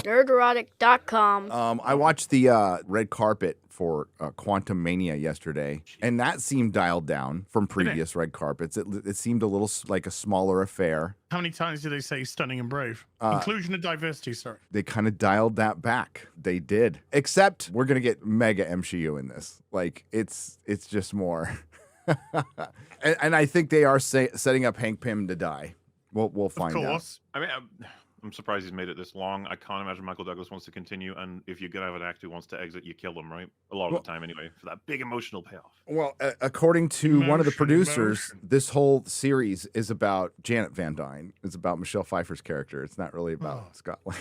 Nerdrotic.com. I watched the red carpet for Quantumania yesterday, and that seemed dialed down from previous red carpets. It seemed a little like a smaller affair. How many times did they say stunning and brave? Inclusion and diversity, sorry. They kind of dialed that back. They did. Except we're going to get mega MCU in this. Like, it's just more. and I think they are setting up Hank Pym to die. We'll find out. Of course. I mean, I'm surprised he's made it this long. I can't imagine Michael Douglas wants to continue. And if you're going to have an actor who wants to exit, you kill them, right? A lot of the time anyway, for that big emotional payoff. Well, according to one of the producers, this whole series is about Janet Van Dyne. It's about Michelle Pfeiffer's character. It's not really about Scott Lang.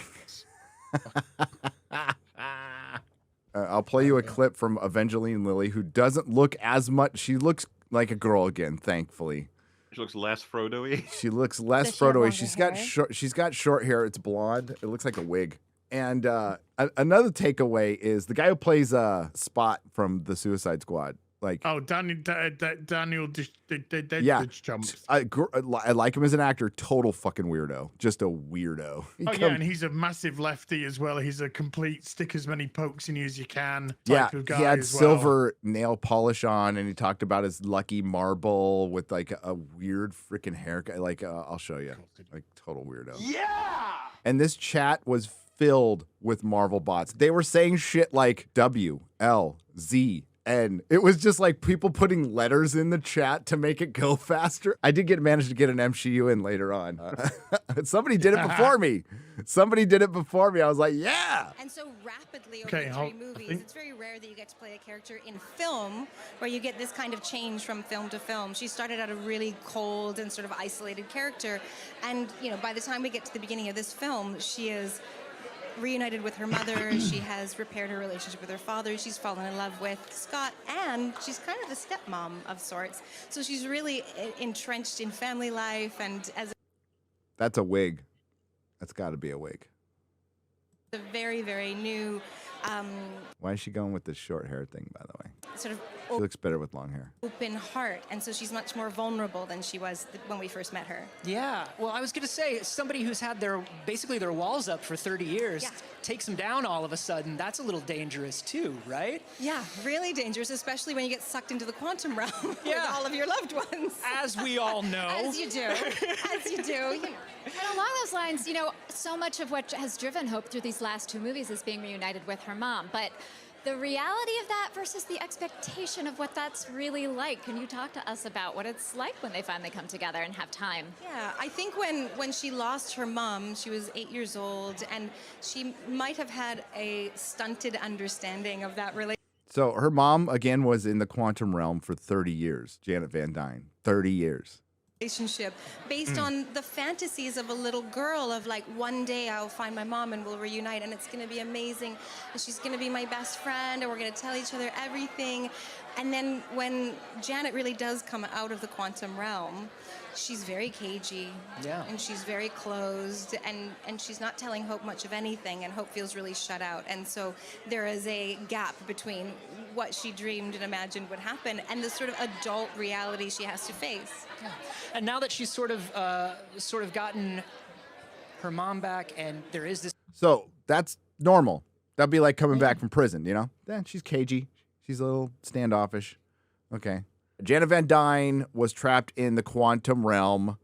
I'll play you a clip from Evangeline Lilly, who doesn't look as much. She looks like a girl again, thankfully. She looks less Frodo-y. She looks less Frodo-y. She's got short hair. It's blonde. It looks like a wig. And another takeaway is the guy who plays Spot from the Suicide Squad. Like, Daniel yeah, jumps. I like him as an actor. Total fucking weirdo. Just a weirdo. Yeah, and he's a massive lefty as well. He's a complete stick as many pokes in you as you can type of guy. He had as silver nail polish on, and he talked about his lucky marble with like a weird freaking haircut. Like, I'll show you. Like, total weirdo. Yeah. And this chat was filled with Marvel bots. They were saying shit like WLZ. And it was just like people putting letters in the chat to make it go faster. I did manage to get an MCU in later on. Somebody did it before me. I was like, yeah. And so rapidly over the 3 movies, it's very rare that you get to play a character in film where you get this kind of change from film to film. She started out a really cold and sort of isolated character. And, you know, by the time we get to the beginning of this film, she is reunited with her mother. She has repaired her relationship with her father. She's fallen in love with Scott, and she's kind of the stepmom of sorts. So she's really entrenched in family life, and as that's a wig. That's got to be a wig. a very, very new Why is she going with this short hair thing, by the way? sort of She looks better with long hair. open heart, and so she's much more vulnerable than she was when we first met her. Yeah, well, I was going to say, somebody who's had basically their walls up for 30 years takes them down all of a sudden. That's a little dangerous too, right? Yeah, really dangerous, especially when you get sucked into the quantum realm with all of your loved ones. As we all know. As you do. As you do. You know. And along those lines, you know, so much of what has driven Hope through these last 2 movies is being reunited with her mom. But the reality of that versus the expectation of what that's really like. Can you talk to us about what it's like when they finally come together and have time? Yeah, I think when she lost her mom, she was 8 years old, and she might have had a stunted understanding of that relationship. So her mom, again, was in the quantum realm for 30 years. Janet Van Dyne, 30 years. Based on the fantasies of a little girl of like, one day I'll find my mom and we'll reunite and it's going to be amazing and she's going to be my best friend and we're going to tell each other everything. And then when Janet really does come out of the quantum realm, she's very cagey and she's very closed and she's not telling Hope much of anything, and Hope feels really shut out. And so there is a gap between what she dreamed and imagined would happen and the sort of adult reality she has to face. Yeah. And now that she's sort of gotten her mom back, and there is this. So that's normal. That'd be like coming back from prison, you know? Yeah, she's cagey. She's a little standoffish. Okay. Janet Van Dyne was trapped in the quantum realm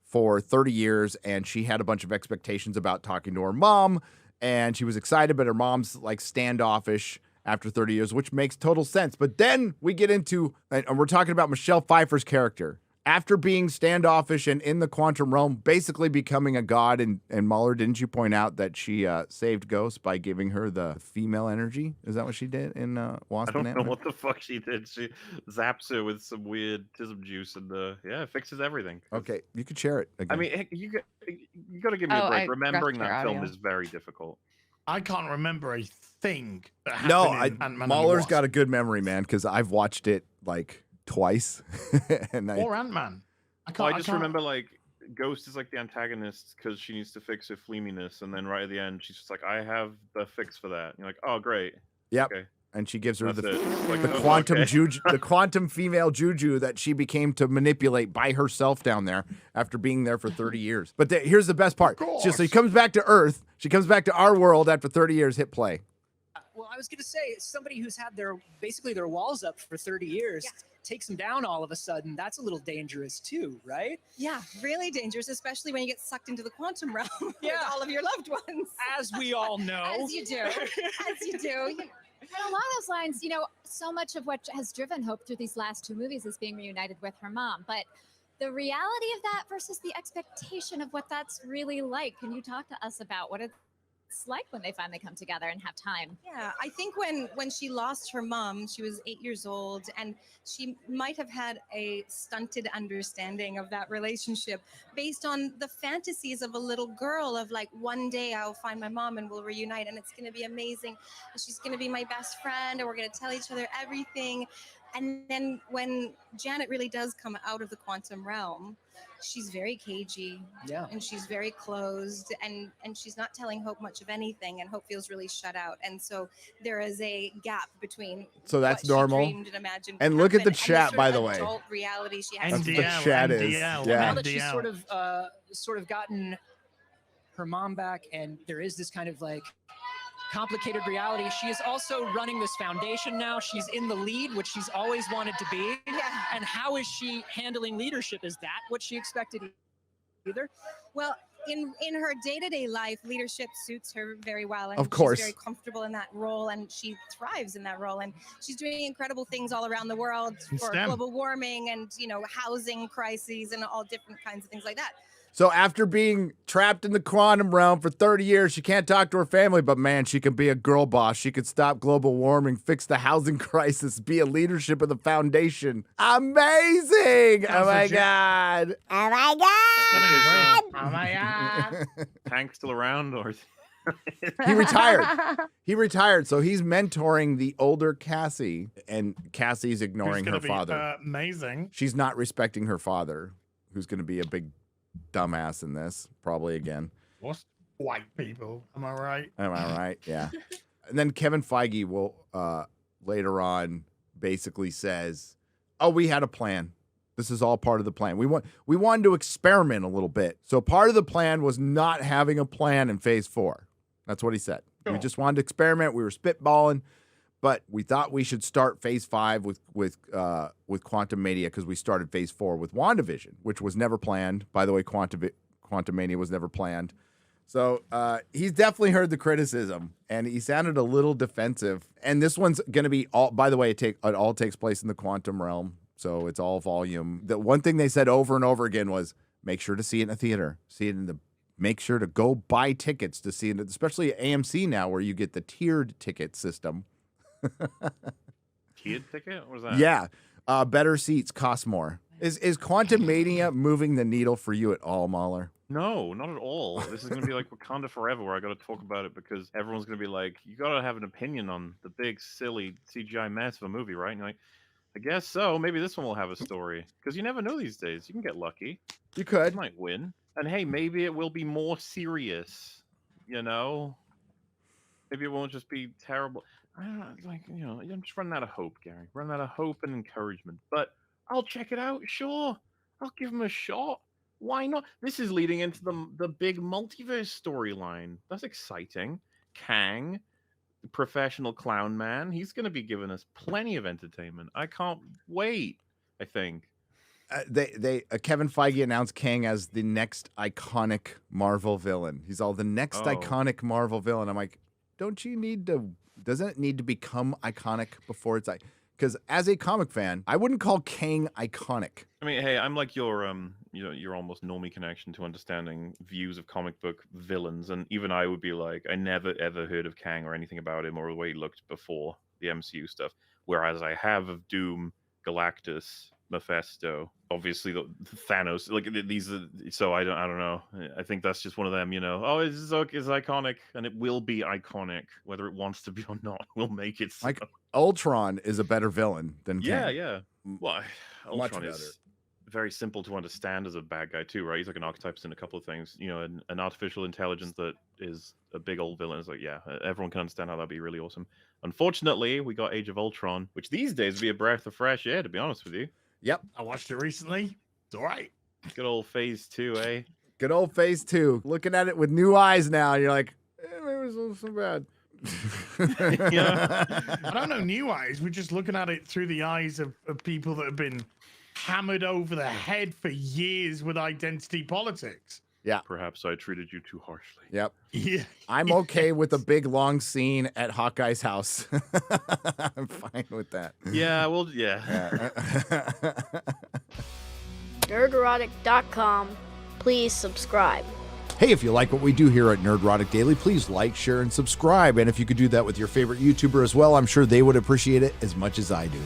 for 30 years, and she had a bunch of expectations about talking to her mom, and she was excited, but her mom's like standoffish after 30 years, which makes total sense. But then we get into, and we're talking about Michelle Pfeiffer's character. After being standoffish and in the quantum realm, basically becoming a god, and Mahler, didn't you point out that she saved Ghost by giving her the female energy? Is that what she did in Wasp and I don't know Ant-Man? what the fuck she did. She zaps her with some weird tism juice and it fixes everything. Okay, you could share it again. I mean, you got to give me a break. Remembering that film is very difficult. I can't remember a thing that happened No, in Ant-Man and the Mahler's Wasp. got a good memory, man, because I've watched it like twice. and Or Ant-Man. I just remember like Ghost is like the antagonist because she needs to fix her fleeminess, and then right at the end she's just like, "I have the fix for that." And you're like, "Oh, great." Yep. Okay. and she gives her That's the it. Like, the oh, quantum okay. juju, the quantum female juju that she became to manipulate by herself down there after being there for 30 years. But here's the best part. So she comes back to Earth. She comes back to our world after 30 years. Hit play. Well, I was going to say, somebody who's had basically their walls up for 30 years takes them down all of a sudden. That's a little dangerous too, right? Yeah, really dangerous, especially when you get sucked into the quantum realm with all of your loved ones. As we all know. As you do. As you do. And along those lines, so much of what has driven Hope through these last 2 movies is being reunited with her mom. But the reality of that versus the expectation of what that's really like. Can you talk to us about what it's like when they finally come together and have time? Yeah, I think when she lost her mom, she was 8 years old, and she might have had a stunted understanding of that relationship based on the fantasies of a little girl of like, one day I'll find my mom and we'll reunite and it's going to be amazing. And she's going to be my best friend and we're going to tell each other everything. And then when Janet really does come out of the quantum realm, she's very cagey, and she's very closed, and she's not telling Hope much of anything, and Hope feels really shut out. And so there is a gap between So that's what normal. she dreamed and imagined And would look at the happen chat, and by sort the of way. adult reality she has That's to what the face. chat is. NDL, Yeah. Now that she's NDL. sort of gotten her mom back, and there is this kind of like complicated reality. She is also running this foundation now. She's in the lead, which she's always wanted to be. Yeah. And how is she handling leadership? Is that what she expected either? Well, in her day-to-day life, leadership suits her very well, and Of course. she's very comfortable in that role, and she thrives in that role, and she's doing incredible things all around the world In for STEM. global warming and housing crises and all different kinds of things like that. So after being trapped in the quantum realm for 30 years, she can't talk to her family, but man, she can be a girl boss. She could stop global warming, fix the housing crisis, be a leadership of the foundation. Amazing! Oh my God. Oh my God! Oh my God. Hank's still around, or He retired. He retired, so he's mentoring the older Cassie, and Cassie's Who's ignoring gonna her be father. amazing. She's not respecting her father, who's going to be a big dumbass in this, probably again. What? White people. Am I right? Am I right? Yeah. And then Kevin Feige will later on basically says, "Oh, we had a plan. This is all part of the plan. We wanted to experiment a little bit. So part of the plan was not having a plan in Phase 4." That's what he said. We Sure. just wanted to experiment. We were spitballing, but we thought we should start Phase 5 with Quantumania because we started Phase 4 with WandaVision, which was never planned. By the way, Quantumania was never planned. So he's definitely heard the criticism, and he sounded a little defensive. And this one's going to be all. By the way, it all takes place in the quantum realm, so it's all volume. The one thing they said over and over again was, make sure to see it in a theater. Make sure to go buy tickets to see it, especially at AMC now, where you get the tiered ticket system. kid ticket? What was that? Yeah, better seats cost more. Is Quantumania moving the needle for you at all, Mahler? No, not at all. This is going to be like Wakanda Forever, where I got to talk about it because everyone's going to be like, you got to have an opinion on the big, silly CGI mess of a movie, right? And you're like, I guess so. Maybe this one will have a story. Because you never know these days. You can get lucky. You You could. might win. And hey, maybe it will be more serious, you know? Maybe it won't just be terrible. I don't know, like, I'm just running out of hope, Gary. Running out of hope and encouragement. But I'll check it out, sure. I'll give him a shot. Why not? This is leading into the big multiverse storyline. That's exciting. Kang, the professional clown man, he's going to be giving us plenty of entertainment. I can't wait, I think. Kevin Feige announced Kang as the next iconic Marvel villain. He's all the next Oh. iconic Marvel villain. I'm like, doesn't it need to become iconic before it's because as a comic fan, I wouldn't call Kang iconic. I mean, hey, I'm like your your almost normie connection to understanding views of comic book villains, and even I would be like, I never ever heard of Kang or anything about him or the way he looked before the MCU stuff. Whereas I have of Doom, Galactus, Mephisto, obviously the Thanos. Like these are, so I don't know. I think that's just one of them. Oh, it's iconic, and it will be iconic whether it wants to be or not. We'll make it so. Like Ultron is a better villain than Kang. Yeah. Well, Much Ultron better. is very simple to understand as a bad guy too, right? He's like an archetype in a couple of things. You know, an artificial intelligence that is a big old villain. It's like, yeah, everyone can understand how that'd be really awesome. Unfortunately, we got Age of Ultron, which these days would be a breath of fresh air, to be honest with you. Yep. I watched it recently. It's all right. Good old Phase 2, eh? Good old Phase 2. Looking at it with new eyes now, and you're like, maybe it's not so bad. Yeah. I don't know, new eyes. We're just looking at it through the eyes of people that have been hammered over the head for years with identity politics. Yeah. Perhaps I treated you too harshly. Yep. Yeah. I'm okay with a big long scene at Hawkeye's house. I'm fine with that. Yeah, well, yeah. Nerdrotic.com. Please subscribe. Hey, if you like what we do here at Nerdrotic Daily, please like, share, and subscribe. And if you could do that with your favorite YouTuber as well, I'm sure they would appreciate it as much as I do.